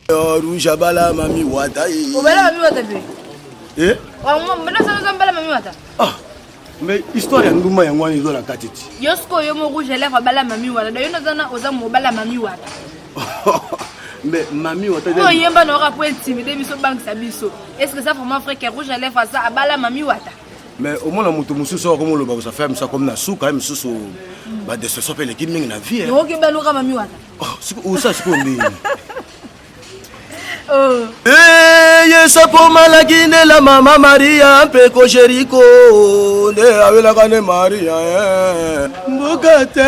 Rouge abala mami wata. Obala mami wata be. Eh? Mbona sana mbala mami wata. Ah. Mais histoire ya nguma ya ngwani zo la katiti. Yosko yo mo rouge lèvre bala mami wata. Da yona zana oza mo bala mami wata. Mais mami wata. Oh yemba no rap intimidé biso bank sa biso. Est-ce que ça vraiment frère que rouge lèvre ça bala mami wata? Mais au moins la moto mususu comme le ça fait ça comme na souka mususu ba de ce sopé l'équipe mingi na vie. No ke balo ka mami wata. Oh ça c'est comme Oh. Eh yesa po malagine la mama Maria peko Jericho ne avela kane Maria mbokate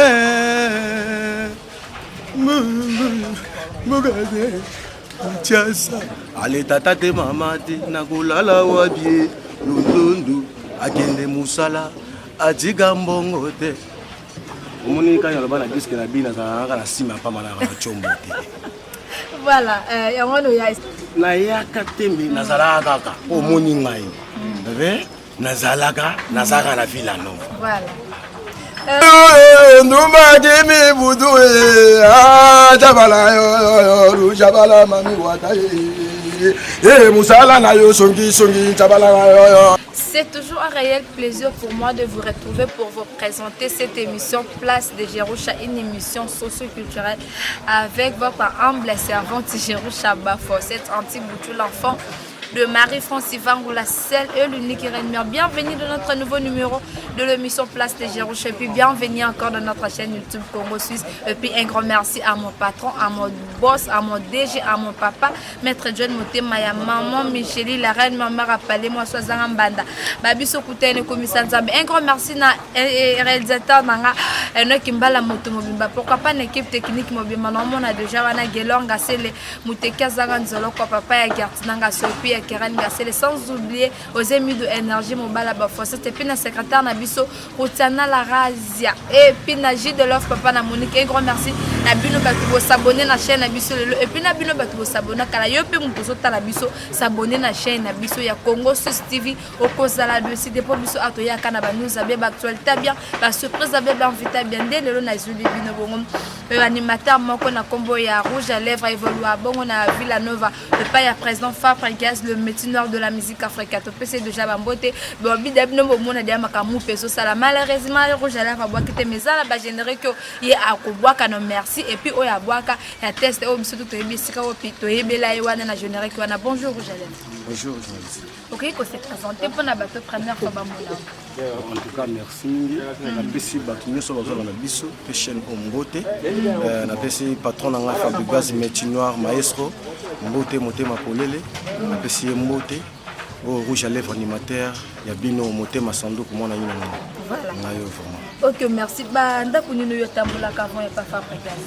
mbokate chasa ale tata te mama te nakulala wabie lundundu akende musala ajiga mbongo te omoni kanya loba na disque na bina za na sima pa mana na chombo te. Voilà, yangono ya na yaka tembe nazalaka kaka omoni ngai ve nazalaka na villa nova. Voilà. Ndumba demi budu jabala yo jabala mami wata musala na yo songi jabala yo. C'est toujours un réel plaisir pour moi de vous retrouver pour vous présenter cette émission Place de Jerusha, une émission socio-culturelle avec votre humble servante Jerusha Bafo, cette anti-boutou, l'enfant de Marie-France Ivangou, la seule et l'unique reine mère. Bienvenue dans notre nouveau numéro de l'émission Place de Jerusha. Et puis bienvenue encore dans notre chaîne YouTube Congo Suisse. Et puis un grand merci à mon patron, à mon boss, à mon DG, à mon papa, Maître John Motema, à maman Micheli, la reine, ma mère appelez-moi Soazanga Mbanda. Babiso Koutene Komisan Zambe. Un grand merci à réalisateur Nanga Kimbala Motomobimba. Pourquoi pas une équipe technique Mobimba? On a déjà Wana Gelonga, c'est les Mouteka Zanganzolo, papa et Gartinanga Sopi. Sans oublier aux émis de énergie mobile à Bafosse et puis le secrétaire Nabiso Routiana la Razia et puis Naji de l'offre papa na Monique. Un grand merci Nabino Batubo s'abonner à la chaîne Nabiso et puis Nabino Batubo s'abonner à la puis mon poso Talabiso s'abonner à la chaîne Nabiso ya Congo Suisse TV au Kozala de site pour Biso Atoya Kanaba nous avait actualité bien la surprise avait invité bien dès le Nazuli Bino Bongo animateur Moko na combo ya rouge à lèvres évolue à Bongo na Villanova le paya président Fafra Gaz le métier nord de la musique africaine. C'est déjà bamboté. Bon, bidabno mona dia makamu peso sala. Malheureusement, rouge à la fa boire que tes mezala ba générer que y a ko boire ka no merci et puis oya boaka ya test o biso to ebisika o pito ebela iwana na générer que wana bonjour rouge à la. Bonjour. OK, ko se présenter pour na bato première fois bamona. En tout cas, merci. Na pesi bakinyo so bazo na biso chaîne Ombote. Na pesi patron na Fabrigas métier noir maestro Mbote Motema Kolele. Na pesi Mbote au rouge à lèvres animateur ya bino Motema Sandoku mona yina na. Voilà. Ngayo vraiment. OK, merci. Ba ndako nino yo tambola ka avant et pas Fabrigas.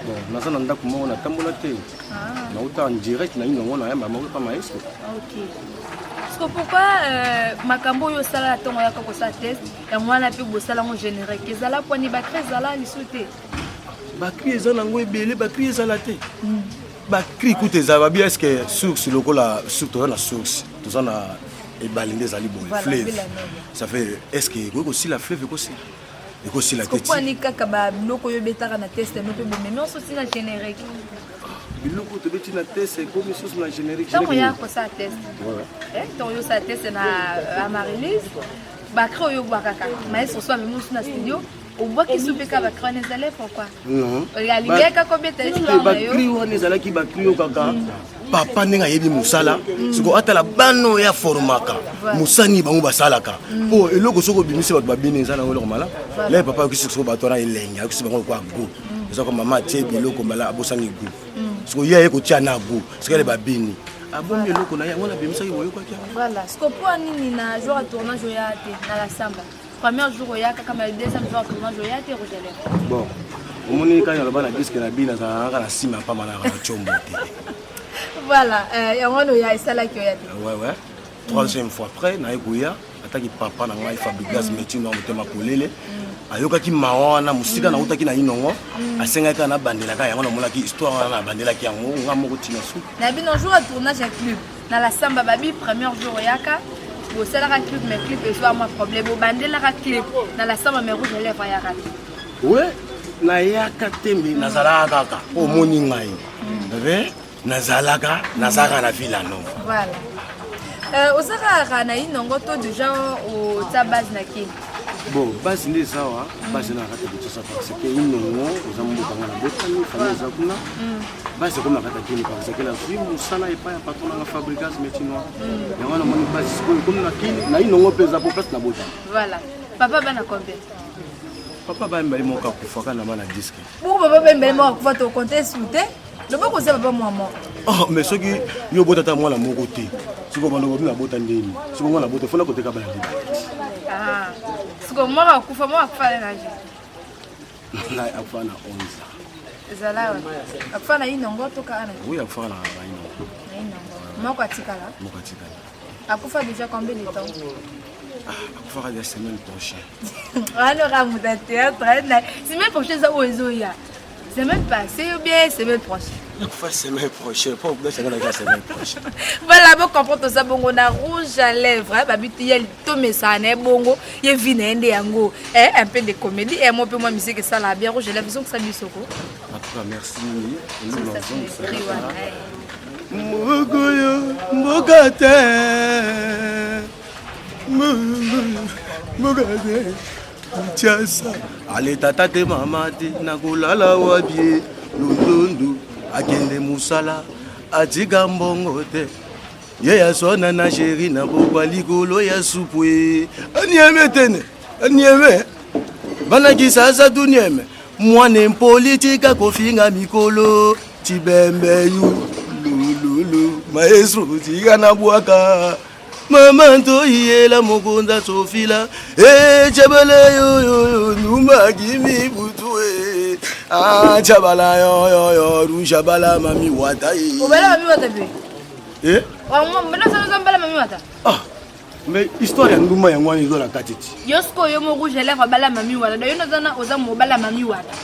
Bon, naza na ndako mo na tambola te. Na uta en direct na yino ngona ya mama pas maestro. OK. Pourquoi makambo yo sala tongo ya ko sa test et moi na pi bo sala ngo générique ezala poni ba très ala li souté ba cri ezala ngo ebele ba cri ezala te ba cri koute ezala bien est-ce que source lokola surtout na source tout na e balinde ezali bo fleuve ça fait est-ce que ko si la fleuve ko si et ko si la tête ko ni kaka ba loko yo betaka na test no pe mais on sorti na générique biloko to beti na test et comme source na générique tant ya ko sa test tant yo sa test na Amaryllis ba kro yo ba kaka mais so so même na studio o bois qui soupe ka ba kro na zale pourquoi non ya lingeka ko beta ba kri wana zala ki ba kri yo kaka papa nenga yebi musala siko atala bano ya formaka musani bango basalaka po eloko soko bimisi ba babine zala ngolo mala là papa ki siko ba tora elenga ki siko bango kwa go ezako mama tie biloko mala abosani go siko ye ko tia na go siko le babini abombi eloko na yango na bimisa yo kwa kia voilà siko po nini na jour à tournage ya te na la samba premier jour ya kaka ma deuxième jour à tournage ya te rogelé bon omoni kanya loba na disque na bina za na sima pa mana na chombo te. Voilà, yango ya isala ki ya te. Ouais. Troisième fois après na ekuya ataki papa na ngai Fabrigas métier noir Motema Kolele ayoka ki mawana musika na utaki na inongo asenga ka na bandela ka yango na molaki histoire na bandela ki yango ngamo ko tina su na bino jour à tournage à club na la samba babi premier jour yaka bo sala ka clip mais clip et soit moi problème bo bandela ka clip na la samba mais rouge lèvre yaka ouais na yaka tembe na zala kaka o moni ngai ve nazalaka nazaka na Villa Nova. Voilà. Osaka na inongo to déjà au ta base na ki. Bon, base ndi sawa, base na kata bitsa parce que inongo ozamu banga na botani famille zakuna. Base comme na kata kini parce que la vie musala et pas ya patron na fabricage métinois. Ya wana moni base comme na kini na inongo pesa pour place na botani. Voilà. Papa bana combien? Papa ba mbali moka kufaka na mana disque. Pourquoi papa ba mbali moka kufa to compter souté? Le boko c'est papa moi. Oh mais ce qui yo botata moi la moko te. Siko bana ko na bota ndeni. Siko moi na bota fona ko te ka bana. Ah. Siko moi kufa na ji. Na akufa na 11. Ezala. Akufa na inongo to ka ana. Oui, akufa na inongo. Na inongo. Moko atikala. Moko atikala. Akufa déjà combien de temps? Akufa la semaine prochaine. Alors à mon théâtre, semaine prochaine ça ozoya. Semaine passée ou bien semaine prochaine. Akufa semaine prochaine. Pas oublier la semaine prochaine. Voilà, bon comprendre ça bongo na rouge à lèvres, babiti yel to mesane bongo, ye vine ende yango. Un peu de comédie et moi peu moi musique ça la bien rouge à lèvres que ça bisoko. En tout cas, merci. Mogoyo, mogate. Mogate. Tiasa. Ale tata te mama te nakulala wabie lundundu akende musala atika mbongo te. Ye ya sona na chéri na bokwa likolo ya supwe. Anieme tene. Anieme. Bana kisasa tunieme. Mwane politika kofinga mikolo tibembe yu lulu maestro tika na bwaka mama to yela mokonza sofila chabala yo numa kimi butwe chabala yo rushabala mami wata obala mami wata be wa mbona sana mbala mami wata mais histoire ya nduma ya ngwani zo la katiti yosko yo mo rouge lèvre bala mami wata do yo nazana oza mo bala mami wata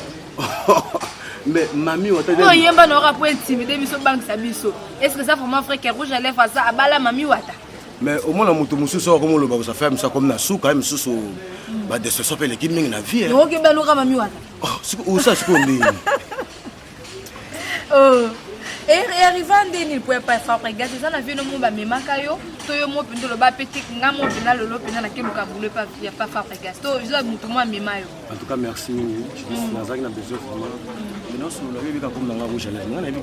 mais mami wata no yemba no ra point intimider biso bank sa biso est-ce que ça vraiment frère que rouge lèvre ça abala mami wata mais au moins mutu mususu comme le ba ça fait ça comme na suka mususu ba de ce sopé l'équipe mingi na vie no ke ba no ra mami wata ou ça c'est comme dit et arrivant ndeni pour pas faire regarder ça na vie no mo ba memaka yo to yo mo pindo lo ba petit ngamo pina lo pina na kiluka boule pas ya pas faire regarder to je mutu mo mema yo en tout cas merci na zaki na besoin vraiment mais non sur le bébé comme dans la rouge là on a vu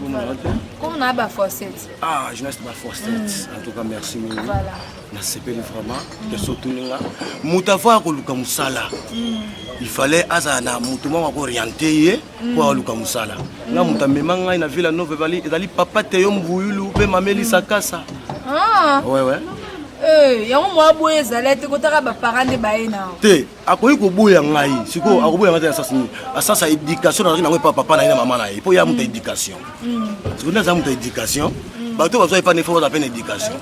comme na ba forcette jeunesse ba forcette en tout cas merci voilà na sepeli vraiment que sotuninga mutafa ko luka musala il fallait azana mutu mo ko orienter pour luka musala na mutamema ngai na Villa Nova bali ezali papa te yo mbuyulu pe mameli sakasa ouais yango mo aboye zalete ko taka ba parents de baena te akoyi ko boya ngai siko akoboya ngai asasini asasa éducation na ngo papa na mama na ye po ya muta éducation siko na za muta éducation bato bazo pas ne faut pas éducation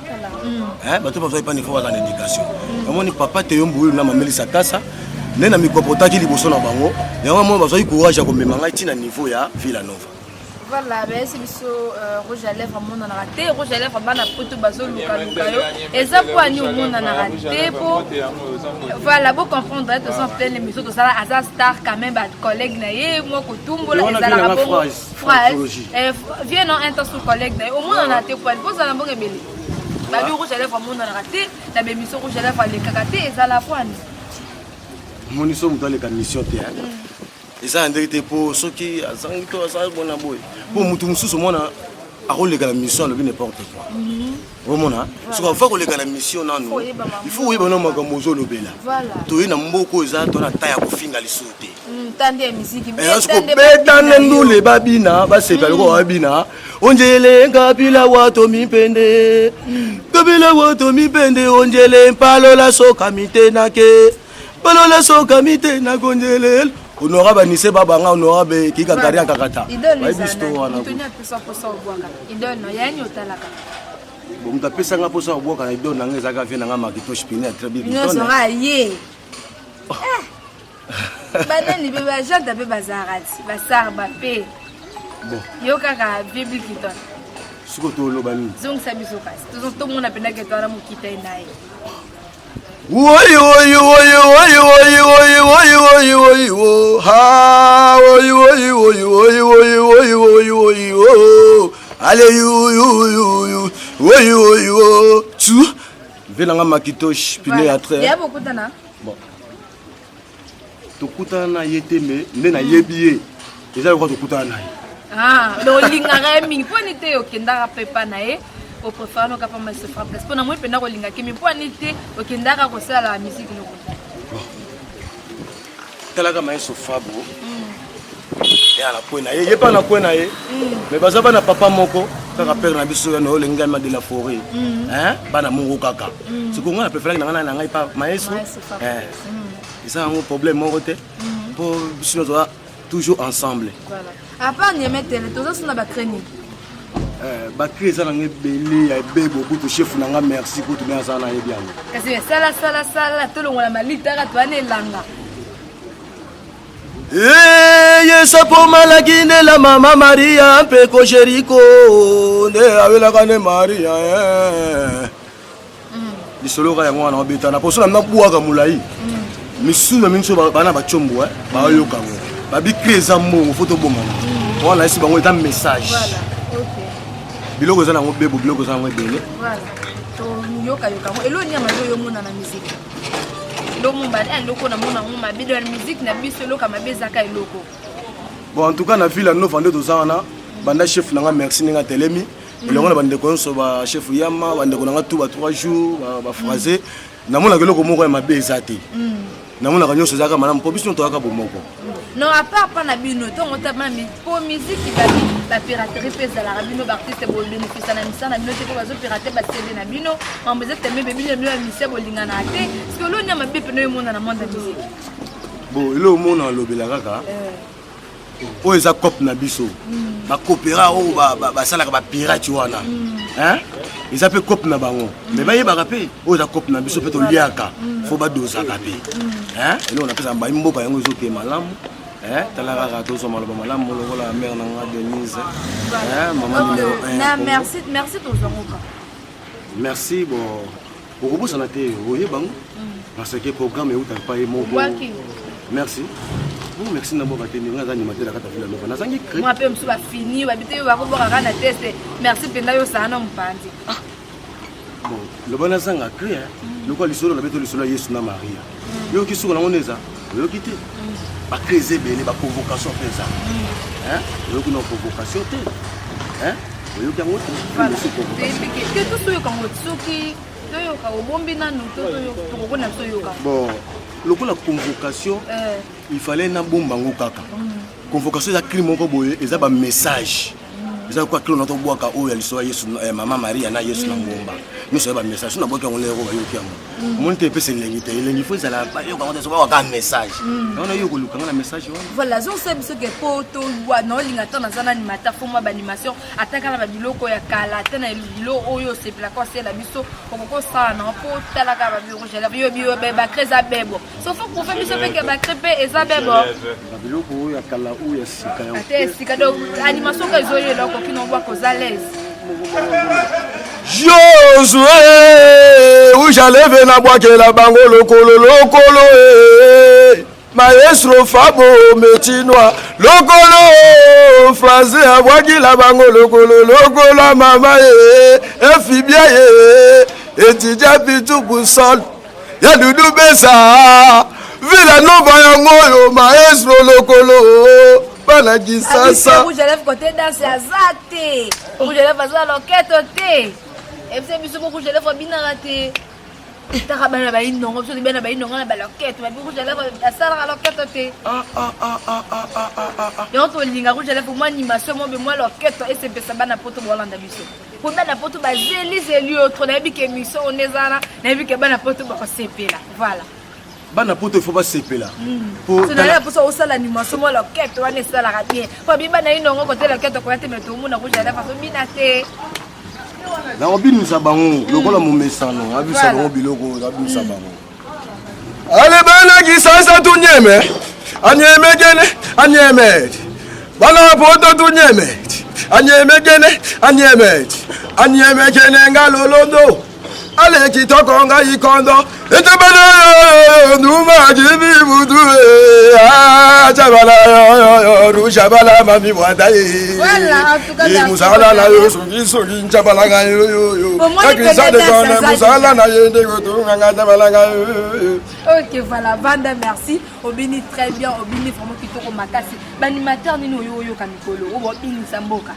bato bazo pas ne faut pas éducation amoni papa te yo mbuyulu na mameli sakasa nena mikopotaki liboso na bango yango mo bazo courage ko mema ngai tina niveau ya Villa Nova. Voilà, ben c'est biso rouge à lèvres mon na raté rouge à lèvres bana poto bazo luka yo eza po ani au monde na raté po voilà beau comprendre to sont plein les missions to ça asa star quand même ba collègue na ye mo ko tumbola eza la bon phrase vient non intention collègue na au monde na raté po ça na bon ebele ba rouge à lèvres mon na raté na be mission rouge à lèvres les kakaté eza la poine mon iso muto le mission te et ça ndete pour ceux qui azangi to ça bona boy pour mutu mususu mona akolega la mission le n'importe quoi omona ce qu'on fait kolega la mission nanu il faut oui bana makambo zo lobela to ina mboko eza to na taya ko finga lisote tande musique betane ndule babina baseka loko babina onjele ngapila wato mipende kabila wato mipende onjele mpalo la soka mitenake palo la soka mitenake onjele honora banise babanga honora be kika karia kakata bisto wana tunya pesa posa obwaka idono yani otalaka bon ta pesa nga posa obwaka idono nanga ezaka vie nanga makito chipine très bien biton sera ye banani be ba janta be bazarati basar ba pe bon yo kaka bible kiton siko to lo bani zong sabiso kas to mona penda ke to ara mukita inaye Oi Allez, you. Oui. Tu. Venanga makitosh, pine à très. Il y a beaucoup d'ana. Bon. Tokutana yete me, ndena yebiye. Eza ko tokutana. Ah, donc lingara mingi ponite okendaka pepa na ye. Au préféré no kapa mais se frappe. Parce que na moi pena ko lingaka mi ponite okendaka ko sala la musique loko. Talaka mai sofabo. Ya la pona ye pas na pona ye. Mais bazaba na papa moko kaka père na biso ya no lengama de la forêt. Hein? Bana mungu kaka. C'est qu'on a préféré na ngai pas maestro. Et ça un problème mon côté. Pour biso doit toujours ensemble. Voilà. À part Niemetele, tous ça na ba creni. Bakri eza nanga ebele ya ebebo kutu chef nanga merci kutu bien ça na yebi yango. Kasi sala tolongola malitaka twane langa. Yesa po malaki ne la mama Maria pe ko Jericho ne awela kane Maria Lisolo ka yango na obeta na poso na buaka mulai. Misu na minso bana ba chombo ba yoka ngo. Ba bi kreza mo photo bomba. Wala isi bango eta message. Voilà. OK. Biloko za na ngo bebo biloko za ngo ebele. Voilà. To yoka ngo elo nyama yo mona na musique. Bon, en tout cas, na ville, nous vendons tous ça. Banda chef nanga merci ninga telemi. Et on a bandé qu'on soit chef Yama, bandé qu'on a tout à 3 jours, ba phrasé. Na mona que loko moko ma bezati. Na mona kanyo se zaka madame pobisi to aka bomoko. Non, à part pas na bino, to on t'a mis pour musique qui va la piraterie pèse la rabino artiste bo bénéfice na misa na bino te ko bazo pirater ba CD na bino. On besoin te mettre bino bino misa bo lingana te. Parce que lo nyama bepe no mona na monde musique. Bon, lo mona lobela kaka. O eza cop na biso. Ba coopéra o ba sala ba pirate wana. Hein? Ils appellent cop na bango. Mais ba yeba rapé, o eza cop na biso pe to liaka. Faut ba dosa kapé. Hein? Et là on appelle ça ba imboka yango zo ke malamu. Talara to so malo malamu lo la mère na Denise. Maman numéro 1. Merci to zongoka. Merci bon. Pour vous ça na té oye bango. Parce que programme est où t'as pas mon. Merci. Bon, merci d'abord à tenir un animateur à Katafila. Moi, je suis fini, je vais vous test. Merci pour ça. Bon, le bon instant a créé. Le quoi, le soleil, le soleil, Yesu na Maria. Yo qui sont là, on est là. Yo qui t'es. Pas créer belle, pas convocation fait ça. Hein? Yo qui n'ont convocation t'es. Hein? Yo qui a monté. Voilà. Que tout ce qu'on a qui, bon, le coup la convocation, il fallait na bombango kaka. Convocation c'est un crime mon boye, et ça un message. C'est quoi que l'on entend boire quand il soit Yesu, maman Marie na Yesu na bomba. Nous c'est un message. Nous n'avons les rois yoki amu. Mon te peut se l'ingiter. Il faut ça la pas yo quand on se voit un message. On a eu le quand la message. Voilà, je sais ce que poto wa non lingata na zana animateur faut moi animation ataka na biloko ya kala tena bilo oyo c'est la quoi c'est la biso ko ça na po tala ka ba biro jela bio ba kreza bebo. Sauf pour faire biso pe ba crepe et ça bebo. Biloko ya kala ou ya sika ya. Ate sika do animation ka zo yo ko kino wa ko zalez. Josué, où j'allais venir boire la bango lokolo maestro Fabo Metinois lokolo phrasé à boire la bango lokolo maman et fibia et tidja pitou boussol ya doudou besa vila nova yango maestro lokolo bana gisasa où j'allais côté danser azate où j'allais faire loketo te. Et c'est biso ko jele fa binarate ta bana ba inongo so bana ba inongo na ba loketo ba ko jele fa sala loketo te yo to linga ko jele fa mo animation mo be mo loketo et c'est pesa bana poto bolanda biso ko bana poto ba zeli autre na bi ke émission on ezana na bi ke bana poto ba ko sepela voilà bana poto il faut pas sepela pour c'est là pour ça au sala animation mo loketo wana sala ka bien ko bi bana inongo ko te loketo ko te meto mo na ko jele fa so binate. La robine nous a bango, le rôle à mon message, on a vu ça dans le biloko, on a vu ça bango. Allez, bana qui ça tout nieme, anieme gene, anieme. Bana poto tout nieme, anieme gene, anieme gene ngalolondo. Allez qui tokonga ikondo, et te bana nous ma jibi budu, ah chabala Georou Chabala mami wadaye. Voilà, en tout cas. Musala na yo sogi Chabala ga yo. Musala na yende goto nga Chabala ga yo. Ok, voilà, Vanda, merci. Obini très bien, Obini vraiment qui toko makasi. L'animateur ni yo yo kamikolo, Obini Samboka.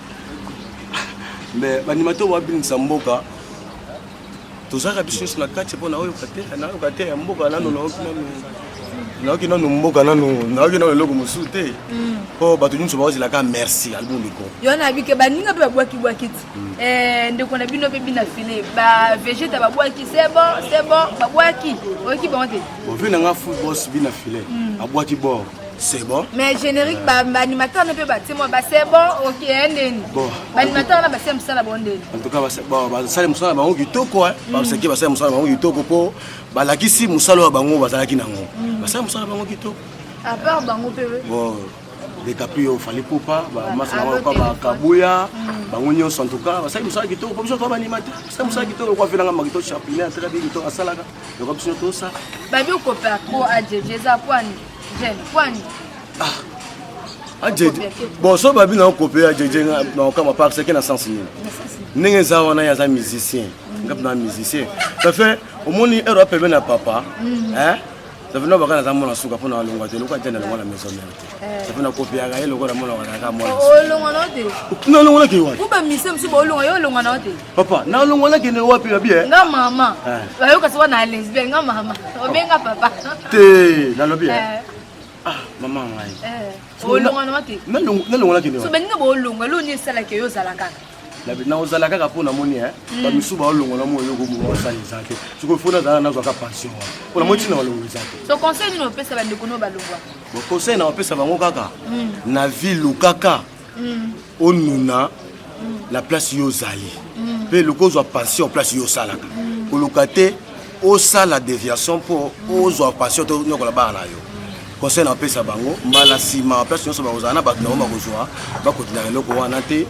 Mais l'animateur Obini Samboka. Tout ça rabishis na kati pour na yo kate ya mboka na no naoki nanu mboka nanu naoki nanu eloko mosusu te po bato nyonso baozela merci album liko yo na bike baninga pe babwaki bwakiti ndeko na bino pe bina file ba vegeta babwaki c'est bon babwaki oki bon te ovi na nga football bina file abwaki bon c'est bon mais générique ba animateur ne peut pas c'est moi ba c'est bon ok ndeni ba animateur na ba c'est musala bon ndeni en tout cas ba sale musala bango kitoko parce que ba sale musala bango kitoko po balakisi musala bango bazalaki nango ba sale musala bango kitoko à part bango pe bon les caprio fallait pas ba masala bango ba kabuya bango nyonso en tout cas ba sale musala kitoko po biso to ba animateur sale musala kitoko kwa vela nga makito chapelet très bien kitoko asalaka donc biso to ça ba bi ko pa trop a jeza kwani Kwani? Bon, so babi na copier à Djedje na kama par ce qui na sens ni. Ninge za wana ya za musicien. Ngap na musicien. Ça fait au moins ni Europe ben na papa, hein? Ça fait no baka na za mona suka pona longwa te lokwa tena longwa na maison mère. Ça fait na copier ga yelo na mona wana ka mona. Oh longwa na te. Non longwa ke wa. Ku ba mise msu bo longwa yo longwa na te. Papa, na longwa na ke ne wapi ya bien? Nga mama. Ba yo ka so na lesbienne nga mama. Obenga papa. Te, na lobi. Ah, maman ngai. Olonga na te. Na longwa ke ne wa. So beninga bo longwa lo ni sala ke yo zala kaka. Na ozala kaka pona moni ba misuba olongo na moyo ko mo osali zake siko fona za na zoka passion pona moti na olongo zake so conseil ni no pesa ba ndeko no balongwa bo conseil na pesa bango kaka na ville kaka onuna la place yo zali pe loko zo passion place yo salaka ko lokate o sala déviation pour ozo passion to nyokola ba na yo conseil na pesa bango mbala sima place yo so ba ozana ba na ba kozwa ba kotina loko wana te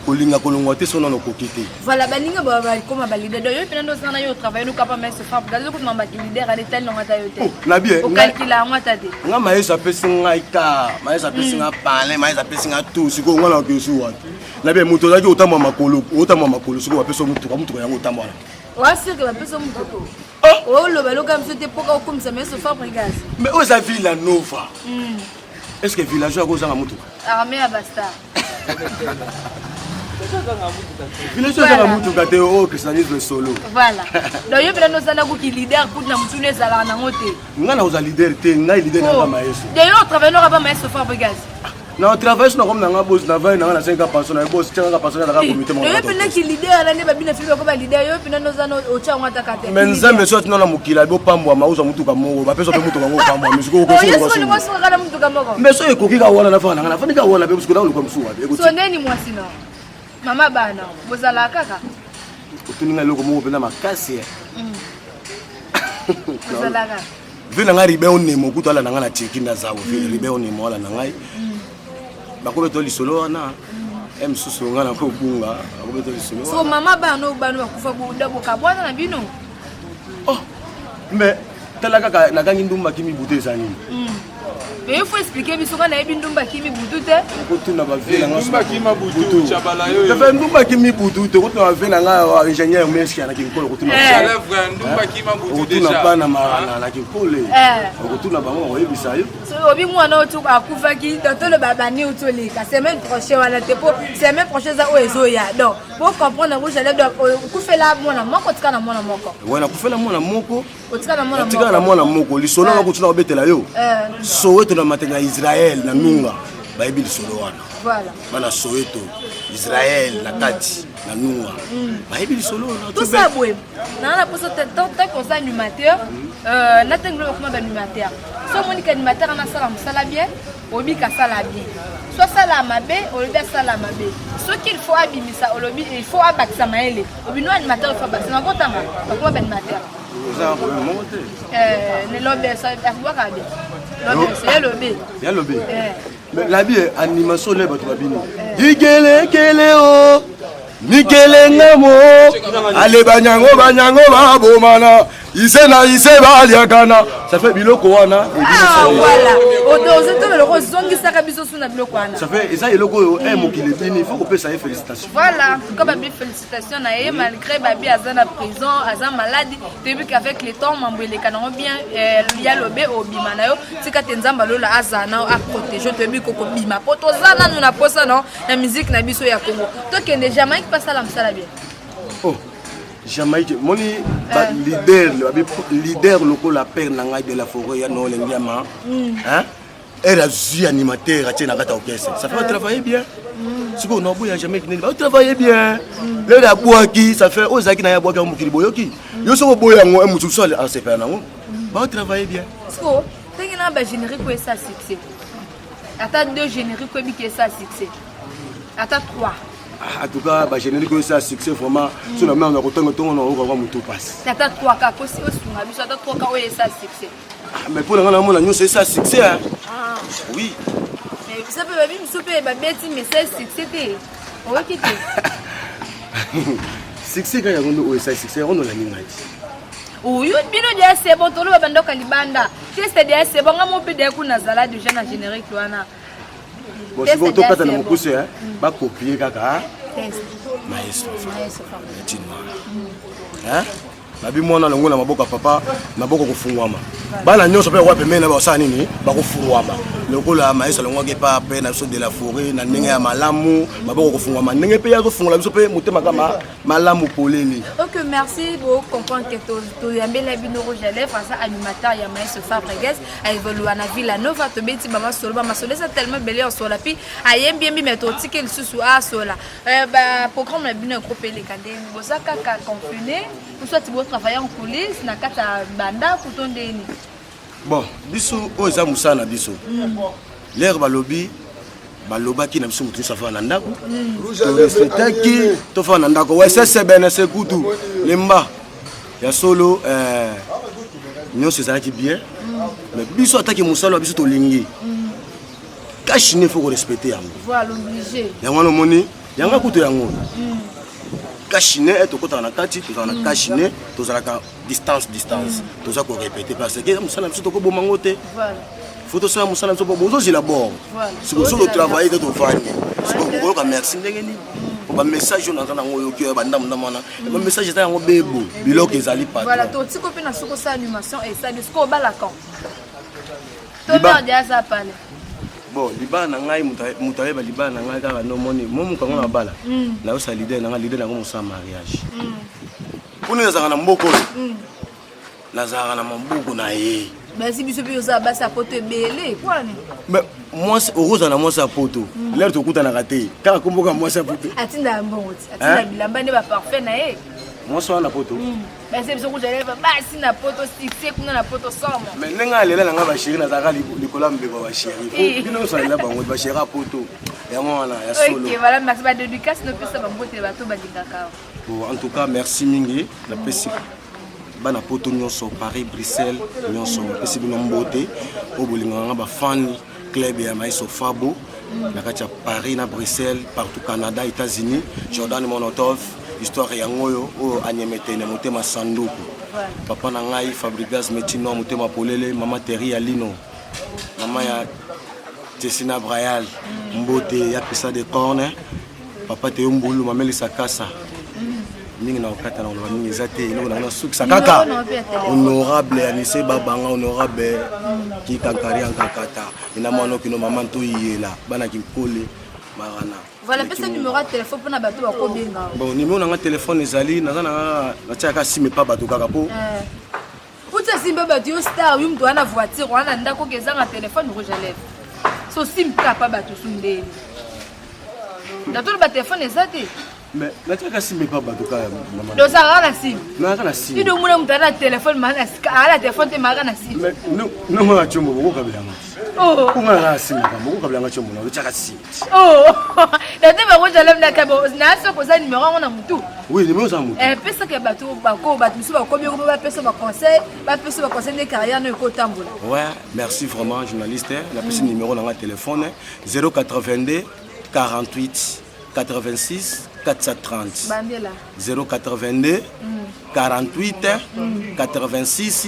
kolinga kolongwa te sono no kokite voilà baninga ba comme ba leader yo pena ndo sana yo travailler no kapa mais se fa gazo ko mamba leader ale tel no ngata yo te na bien o calcula ngata te nga maesa pesinga ika maesa pesinga pale maesa pesinga tout siko ngala ke suwa na bien muto zaki otamba makolo siko bapeso muto yango otambala wa sike bapeso muto oh lo baloka msote poka comme ça mais se fa brigade mais où ça Villa Nova est-ce que villageois ko zanga muto armée à basta village za mutu kate o christianisme solo voilà donc yo pena no sana ko ki leader pour na mutune zala na ngote nga na oza leader te nga leader na maeso de yo travailler no ba maeso Fabregas na travailler na comme na nga boss na vai na 5 personnes na boss tanga personnes na ka comité mo yo pena ki leader na ne ba bina filo ko ba leader yo pena no sana o cha ngata kate menza meso tino na mukila bo pambwa mauza mutu ka mo ba peso pe mutu ka ngo pambwa misiko ko so yeso ni mo so kala mutu ka mo meso ekoki ka wala na fana na fana ka wala be musiko na ko msuwa be so neni mwasina mama bana bozala kaka otuninga loko mo pena makasi bozala kaka vile nga ribe onemo kutala na nga na cheki na zawo vile ribe onemo wala na ngai bakobe to lisolo wana emsusu nga na ko bunga bakobe to lisolo so mama bana bakufa buda boka bwana na bino oh mais tala kaka na kangi ndumba kimi bute zani mais il faut expliquer biso kana yebi ndumba kimi butu te kutuna ba vile nga ndumba kimi butu chabala yo te ndumba kimi butu te kutuna ba vile nga ingénieur meski na kinkolo kutuna ba ndumba kimi butu déjà kutuna bana marana na kinkole kutuna ba ngo yebisa yo so obi mwana otu akufa ki totolo babani utolika semaine prochaine wala te po semaine prochaine za oezo ya donc pour comprendre que j'allais donc kufela mwana moko tika na mwana moko wana kufela mwana moko otika na mwana moko tika na mwana moko lisolo nga kutuna obetela yo Soweto na matenga Israël na nunga bayebi lisolo wana voilà bana Soweto Israël na kati na nunga bayebi lisolo na tout ça boye na poso tant qu'on ça animateur na tenglo comme animateur so monika animateur na sala musala bien obi ka sala bien soit sala mabe obi sala mabe ce qu'il faut abimisa olobi il faut abakisa maele obi no animateur il faut abakisa ngotanga comme animateur ça monte ne lobe ça akwa ka bien bien lobé mais la vie animation les bato babino dikele kele o nikele ngamo ale banyango babomana ise na ise baliakana ça fait biloko wana voilà Ça fait et ça et logo un mot qui est bien, il faut qu'on peut ça félicitations. Voilà, comme babi félicitations na ye malgré babi azana prison, azan maladie, depuis qu'avec le temps mambele kanango bien ya lobe obima na yo, tika tenzamba lola azana a protéger tebi koko bima. Poto zana nous na posa non, la musique na biso ya Congo. To kende Jamaïque pas ça la msala bien. Oh. Jamaïque, mon leader local la père nangai de la forêt ya no lengiama. Hein? Elle a vu animateur à tiena kata orchestre. Ça fait travailler bien. Si on a beau ya Jamaïque, va travailler bien. Le la boaki, ça fait ozaki na ya boaki on mukili boyoki. Yo so boya ngo mutu so a se faire nango. Va travailler bien. Sko, tengi na ba générique ko ça succès. Ata 2 génériques ko bi que ça succès. Ata 3. En tout cas, bah, générique que ça succès vraiment. Sur la main on a autant de temps on va mutu passe. Ata 3 ka ko si o sunga biso ata 3 ka o ça succès. Mais pour la on a c'est ça succès hein. Ah. Oui. Mais ça peut babi msope ba beti mais ça succès té. O kiti. Succès quand il y a ça succès on la ninga. Oui, bino dia c'est bon tolo ba ndoka libanda. C'est dia c'est bon ngamo pe dia kuna zala déjà na générique wana. Bon, si vous avez un peu de pouce, va copier kaka. Maestro. Hein? Nabi mwana longo na maboka papa, maboko kufungwama. Bana nyonso pe wa pemena ba osani ni ba kufungwama. Lokola maestro longo ke pa pe na biso de la forêt na ndenge ya malamu, maboko kufungwama. Ndenge pe ya kufungula biso pe mutema kama malamu poleli. OK, merci pour comprendre que to yambela bino rouge à lèvres ça animateur ya maestro Fabregas a évolué na Villa Nova to beti mama solo ba masolo ça tellement belé en sola pi ayem bien mais to tike le susu a sola. Ba programme na bino groupe les cadets bozaka ka confiné, ou soit tu travailler en coulisses na kata banda kutondeni. Bon, biso oza musana biso. L'air balobi balobaki na biso mutu safa na ndako. Respectaki to fa na ndako. Ouais, c'est ben c'est kutu. Lemba. Ya solo nyo sezalaki bien. Mais biso ataki musalo biso to lingi. Kashine faut respecter yango. Voilà obligé. Yango no moni, yanga kutu yango. Kashine et to kota na kati, to na kashine, to zalaka distance. To za ko répéter parce que musala biso to ko bomangote. Voilà. Faut to ça musala biso bozo zilabor. Voilà. Si vous le travail de to fani. Si vous ko merci ndengeni. Ba message on entend ngo yoki ba ndamna mona. Ba message ta ngo bebo, biloko ezali pas. Voilà, to tiko pe na soko sa animation et ça disco balakon. To dia za pale. Bon, liba na ngai mutaye ba liba na ngai ka no moni momu kango na bala. Na yo sa leader na ngo musa mariage. Kuni za na mboko. Na za na mbuku na ye. Mais si biso bi oza basa poto belé kwani. Mais moi oroza na moi sa poto. L'air to kuta na raté. Ka komboka moi sa poto. Atinda mbongo. Atinda bilamba ne ba parfait na ye. Moi so na poto. Mais c'est biso kujale ba basi na poto succès kuna na poto somo. Mais nenga lela nga ba chéri na zaka likola mbeko ba chéri. Bino so lela bango ba chéri poto. Ya mwana ya solo. OK, voilà, merci ba dédicace no pesa ba mbote ba to ba dingaka. Bon, en tout cas, merci mingi la pesi. Bana poto nyonso Paris Bruxelles nyonso pesi bino mbote o bolinga nga ba fan club ya Maestro Fabo na kati ya Paris na Bruxelles partout Canada États-Unis Jordan Monotov histoire ya ngoyo o anyemete na motema sanduku papa na ngai Fabregas Metino motema polele mama Terry ya Lino mama ya Tessina Brayal mbote ya pesa de corne papa te mbulu mameli sakasa mingi na okata na loba mingi zate ino na sukisa kaka honorable anise babanga honorable ki kankari ankakata ina mwana kino maman to yela bana kinkole marana. Voilà, pesa numéro de téléphone pour na bato ba ko benga. Bon, numéro na téléphone ezali na tia ka sime pa bato kaka po. Puta simba bato yo star yo mtu ana voiture wana ndako keza na téléphone rouge à lèvres. So sim ka pa bato sundeli. Dato ba téléphone ezate. Mais na tia ka sime pa bato kaka maman. Do ça na sim. Na kana sim. Ido muna mtu ana téléphone mana ala téléphone te mara na sim. Mais no ma chombo ko kabila nga. Oh. Kuma na sim ka mo ko kabila nga chombo na tia ka sim. Oh. Dato ba rouge à lèvres na kabo na so ko za numéro ngona mutu. Oui, numéro za mutu. Pesa ke bato ba ko bato so ba ko bi ko ba pesa ba conseil de carrière no ko tambola. Ouais, merci vraiment journaliste. La pesa numéro na téléphone 082 48 86 430. Bandela. 082 48 86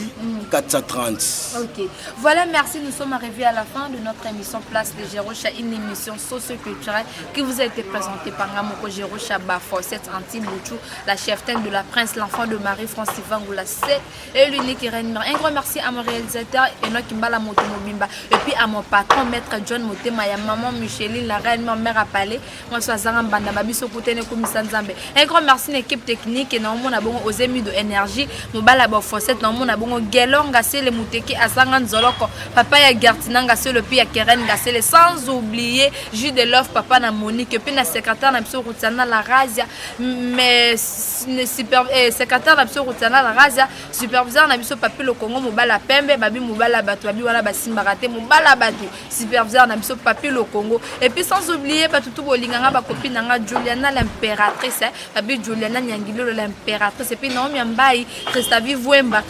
430. Ok. Voilà, merci. Nous sommes arrivés à la fin de notre émission Place de Jérocha, une émission socio-culturelle qui vous a été présentée par Ngamoko Jérocha Bafo, cette anti-Bouchou, la cheftaine de la Prince, l'enfant de Marie-France Ivangoula, c'est et l'unique reine. Un grand merci à mon réalisateur Enoch Kimbala Motomobimba et puis à mon patron, maître John Motema, à maman Micheline, la reine, ma mère à Palais, moi je suis Zarambanda, Babiso Koutene Komisanzambe. Un grand merci à l'équipe technique et non, on a bon aux émis de énergie, mon balabo Fosset, non, on a bon Gelonga, c'est le Mouteki, à Sangan Zoloko, papa ya Gartinanga, c'est le Pia Keren, c'est sans oublier Jus de Love, papa na Monique, et puis la secrétaire Napso Routana, la Razia, mais secrétaire Napso Routana, la Razia, superviseur Napso Papi le Congo, Mobala Pembe, Babi Mobala Batu, Babi Wala Basimbarate, Mobala Batu, superviseur Napso Papi le Congo, et puis sans oublier, Batutu Bolinganga, ma copine Juliana l'impératrice, Babi Juliana Nyangilo l'impératrice, et puis Naomi Ambaï, Christavi Vouemba,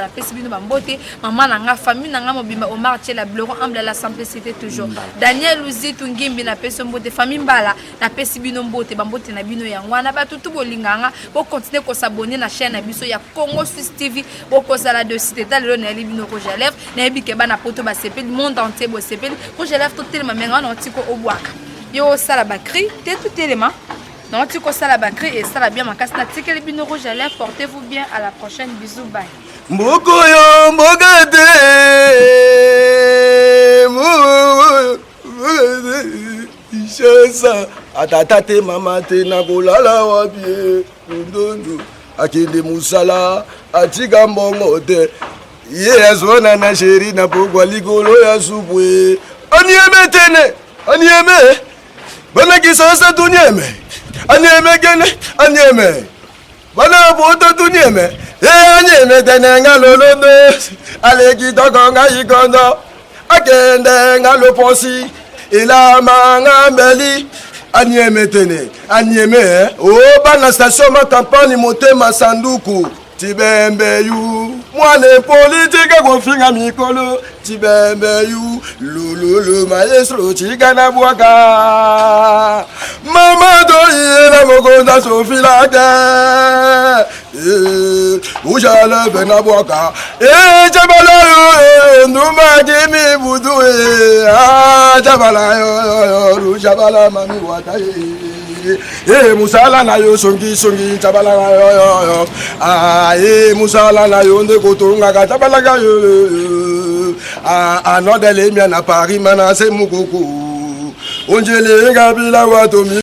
la Pesibino Bambote, maman Nanga, famille Nanga Mobima, Omar Tchela, Bleuron, humble la simplicité toujours. Daniel Ouzi Tungimbi, la Pesombote, famille Mbala, la Pesibino Mbote, Bambote Nabino Yangwana, Batutu Bolinganga, pour continuer à s'abonner à la chaîne Abiso, il y a Congo Suisse TV, pour cause à la de Cité, le Nelibino Rouge à lèvres, Nebi Kebana Poto Basepel, le monde entier Bosepel, Rouge à lèvres, tout le monde, on tiko au bois. Yo, Salabakri, t'es tout élément. Non, tu connais la bakri et ça la bien ma casse na tike les bino rouge à lèvres. Portez-vous bien, à la prochaine, bisous, bye. Mokoyo Mogade Ishesa Atatate mamate na kolala wapie Kundondo Akili musala Atika mbongote Yezwana na sheri na pokwa ligolo ya supwe Anieme tene Anieme Bana kisasa tunyeme Anieme gene Anieme Bana poto tunyeme Anieme tene nga lolondo Aleki toko nga ikondo Akende nga loponsi Ilama nga mbeli Anieme tene Anieme O bana station ma kampani motema sanduku Tibembe yu Mwane politique konfinga mikolo Tibembe yu Lululu maestro chikana buaka Mama doye na mokonda sofilake Ujale bena buaka Jabala yo Nduma jimi budu Jabala yo Jabala mami wata musala na yo songi tabala na yo musala na yo nde kotonga ka tabala ga yo anodele mia na Paris mana se mukoko onjele ngabila watomi